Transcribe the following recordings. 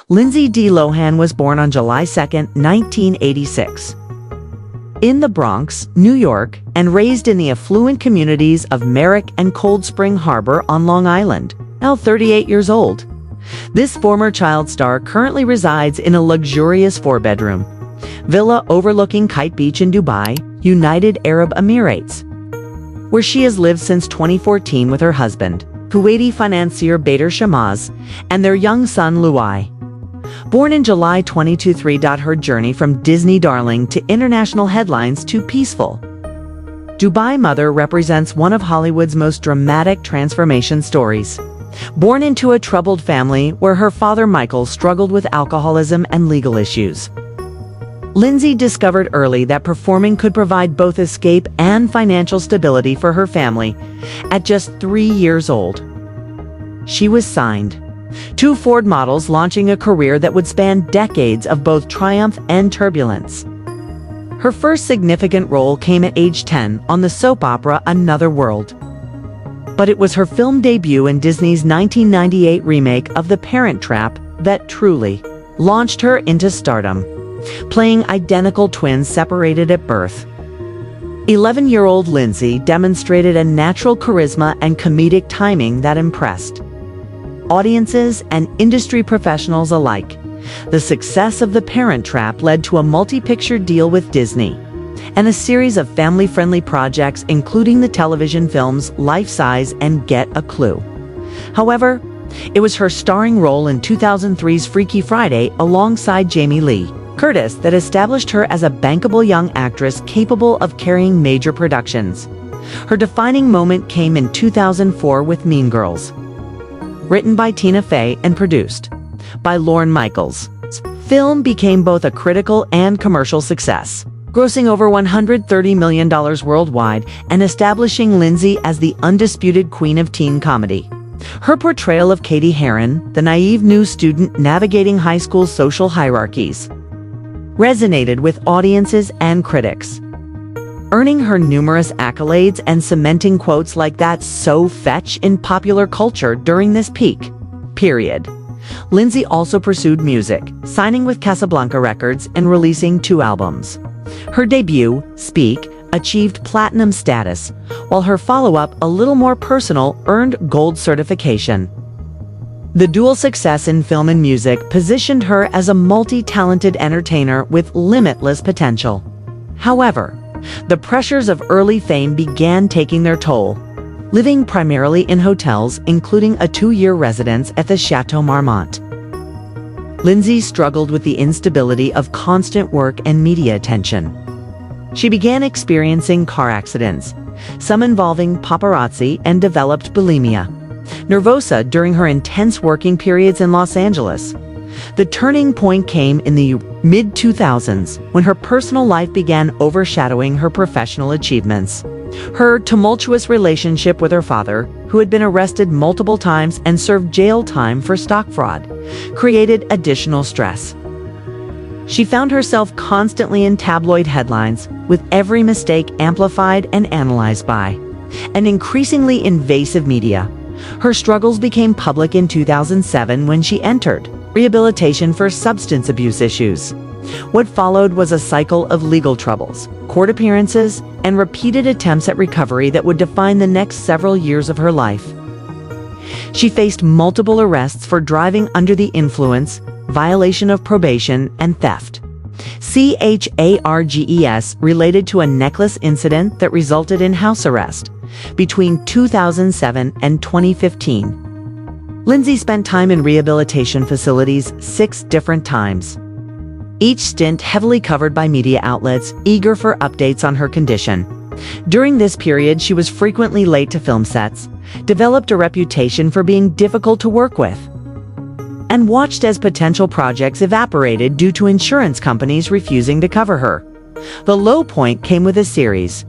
Lindsay Lohan was born on July 2, 1986. In the Bronx, New York, and raised in the affluent communities of Merrick and Cold Spring Harbor on Long Island, now 38 years old. This former child star currently resides in a luxurious four-bedroom villa overlooking Kite Beach in Dubai, United Arab Emirates, where she has lived since 2014 with her husband, Kuwaiti financier Bader Shamaz, and their young son Luai. Born in July 2023. Her journey from Disney darling to international headlines to peaceful Dubai mother represents one of Hollywood's most dramatic transformation stories. Born into a troubled family where her father Michael struggled with alcoholism and legal issues, Lindsay discovered early that performing could provide both escape and financial stability for her family. At just 3 years old, she was signed. 2 Ford models, launching a career that would span decades of both triumph and turbulence. Her first significant role came at age 10 on the soap opera Another World. But it was her film debut in Disney's 1998 remake of The Parent Trap that truly launched her into stardom, playing identical twins separated at birth. 11-year-old Lindsay demonstrated a natural charisma and comedic timing that impressed audiences and industry professionals alike. The success of The Parent Trap led to a multi-picture deal with Disney and a series of family-friendly projects, including the television films Life Size and Get a Clue. However, it was her starring role in 2003's Freaky Friday alongside Jamie Lee Curtis that established her as a bankable young actress capable of carrying major productions. Her defining moment came in 2004 with Mean Girls. Written by Tina Fey and produced by Lorne Michaels, film became both a critical and commercial success, grossing over $130 million worldwide and establishing Lindsay as the undisputed queen of teen comedy. Her portrayal of Katie Heron, the naive new student navigating high school social hierarchies, resonated with audiences and critics, earning her numerous accolades and cementing quotes like "That's so fetch" in popular culture during this peak period. Lindsay also pursued music, signing with Casablanca Records and releasing 2 albums. Her debut, Speak, achieved platinum status, while her follow-up, A Little More Personal, earned gold certification. The dual success in film and music positioned her as a multi-talented entertainer with limitless potential. However, the pressures of early fame began taking their toll. Living primarily in hotels, including a 2-year residence at the Chateau Marmont, Lindsay struggled with the instability of constant work and media attention. She began experiencing car accidents, some involving paparazzi, and developed bulimia nervosa during her intense working periods in Los Angeles. The turning point came in the mid-2000s when her personal life began overshadowing her professional achievements. Her tumultuous relationship with her father, who had been arrested multiple times and served jail time for stock fraud, created additional stress. She found herself constantly in tabloid headlines, with every mistake amplified and analyzed by an increasingly invasive media. Her struggles became public in 2007 when she entered rehabilitation for substance abuse issues. What followed was a cycle of legal troubles, court appearances, and repeated attempts at recovery that would define the next several years of her life. She faced multiple arrests for driving under the influence, violation of probation, and theft. CHARGES related to a necklace incident that resulted in house arrest. Between 2007 and 2015, Lindsay spent time in rehabilitation facilities 6 different times, each stint heavily covered by media outlets eager for updates on her condition. During this period, she was frequently late to film sets, developed a reputation for being difficult to work with, and watched as potential projects evaporated due to insurance companies refusing to cover her. The low point came with a series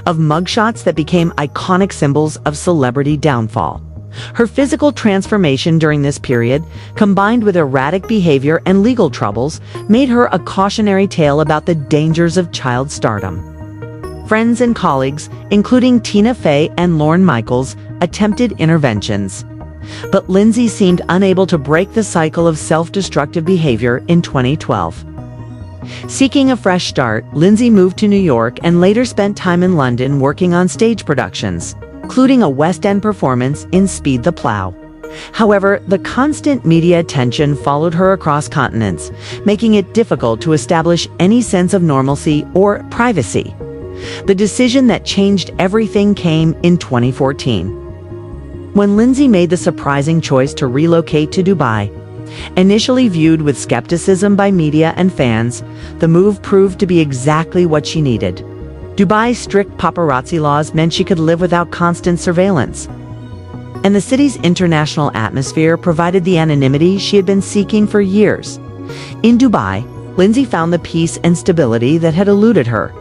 of mugshots that became iconic symbols of celebrity downfall. Her physical transformation during this period, combined with erratic behavior and legal troubles, made her a cautionary tale about the dangers of child stardom. Friends and colleagues, including Tina Fey and Lorne Michaels, attempted interventions. But Lindsay seemed unable to break the cycle of self-destructive behavior in 2012. Seeking a fresh start, Lindsay moved to New York and later spent time in London working on stage productions, including a West End performance in Speed the Plough. However, the constant media attention followed her across continents, making it difficult to establish any sense of normalcy or privacy. The decision that changed everything came in 2014, when Lindsay made the surprising choice to relocate to Dubai. Initially viewed with skepticism by media and fans, the move proved to be exactly what she needed. Dubai's strict paparazzi laws meant she could live without constant surveillance, and the city's international atmosphere provided the anonymity she had been seeking for years. In Dubai, Lindsay found the peace and stability that had eluded her.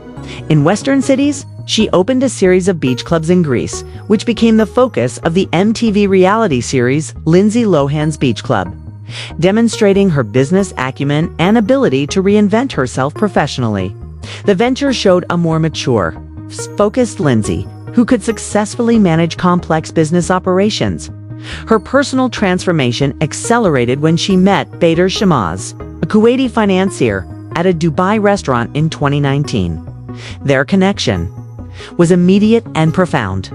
In Western cities, she opened a series of beach clubs in Greece, which became the focus of the MTV reality series Lindsay Lohan's Beach Club, demonstrating her business acumen and ability to reinvent herself professionally. The venture showed a more mature, focused Lindsay, who could successfully manage complex business operations. Her personal transformation accelerated when she met Bader Shamaz, a Kuwaiti financier, at a Dubai restaurant in 2019. Their connection was immediate and profound,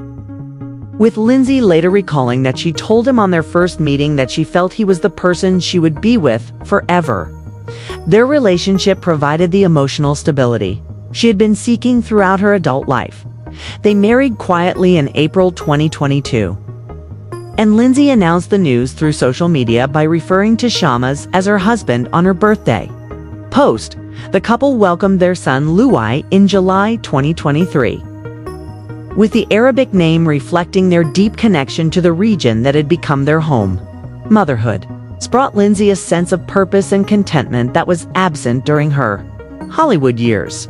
with Lindsay later recalling that she told him on their first meeting that she felt he was the person she would be with forever. Their relationship provided the emotional stability she had been seeking throughout her adult life. They married quietly in April 2022, and Lindsay announced the news through social media by referring to Shamaz as her husband on her birthday. Post, the couple welcomed their son Luai in July 2023, with the Arabic name reflecting their deep connection to the region that had become their home. Motherhood brought Lindsay a sense of purpose and contentment that was absent during her Hollywood years.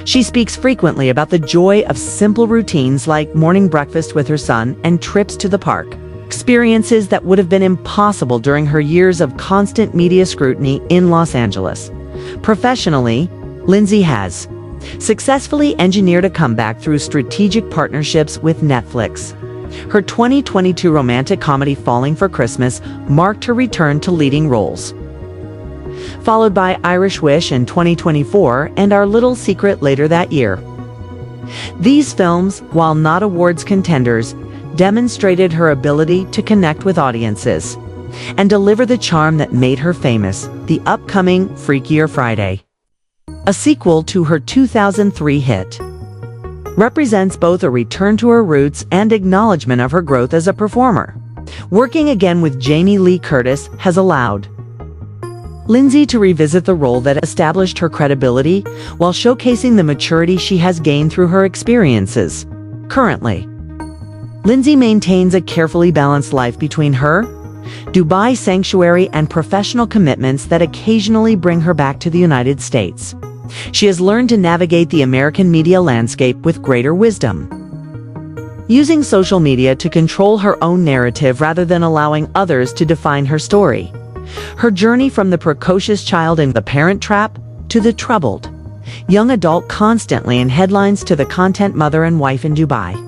She speaks frequently about the joy of simple routines like morning breakfast with her son and trips to the park, experiences that would have been impossible during her years of constant media scrutiny in Los Angeles. Professionally, Lindsay has successfully engineered a comeback through strategic partnerships with Netflix. Her 2022 romantic comedy Falling for Christmas marked her return to leading roles, followed by Irish Wish in 2024 and Our Little Secret later that year. These films, while not awards contenders, demonstrated her ability to connect with audiences and deliver the charm that made her famous. The upcoming Freakier Friday, a sequel to her 2003 hit, represents both a return to her roots and acknowledgement of her growth as a performer. Working again with Jamie Lee Curtis has allowed Lindsay to revisit the role that established her credibility while showcasing the maturity she has gained through her experiences. Currently, Lindsay maintains a carefully balanced life between her Dubai sanctuary and professional commitments that occasionally bring her back to the United States. She has learned to navigate the American media landscape with greater wisdom, using social media to control her own narrative rather than allowing others to define her story. Her journey from the precocious child in The Parent Trap to the troubled young adult constantly in headlines to the content mother and wife in Dubai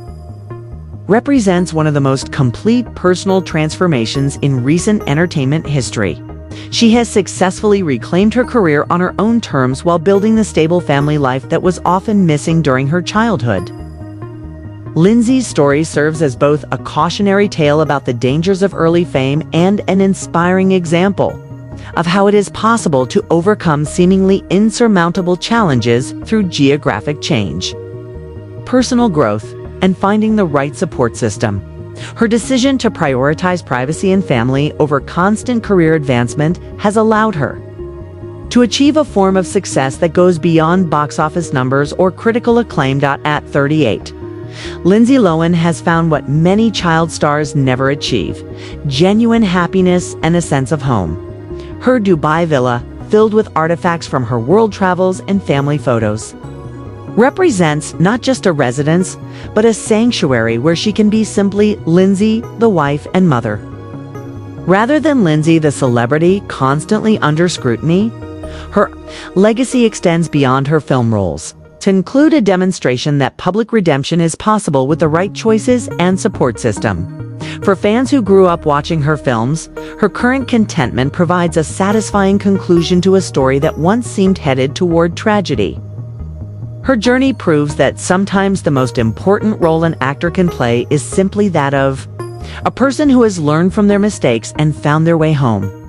represents one of the most complete personal transformations in recent entertainment history. She has successfully reclaimed her career on her own terms while building the stable family life that was often missing during her childhood. Lindsay's story serves as both a cautionary tale about the dangers of early fame and an inspiring example of how it is possible to overcome seemingly insurmountable challenges through geographic change, personal growth, and finding the right support system. Her decision to prioritize privacy and family over constant career advancement has allowed her to achieve a form of success that goes beyond box office numbers or critical acclaim. At 38, Lindsay Lohan has found what many child stars never achieve: genuine happiness and a sense of home. Her Dubai villa, filled with artifacts from her world travels and family photos, represents not just a residence, but a sanctuary where she can be simply Lindsay, the wife and mother. Rather than Lindsay, the celebrity constantly under scrutiny, her legacy extends beyond her film roles, to include a demonstration that public redemption is possible with the right choices and support system. For fans who grew up watching her films, her current contentment provides a satisfying conclusion to a story that once seemed headed toward tragedy. Her journey proves that sometimes the most important role an actor can play is simply that of a person who has learned from their mistakes and found their way home.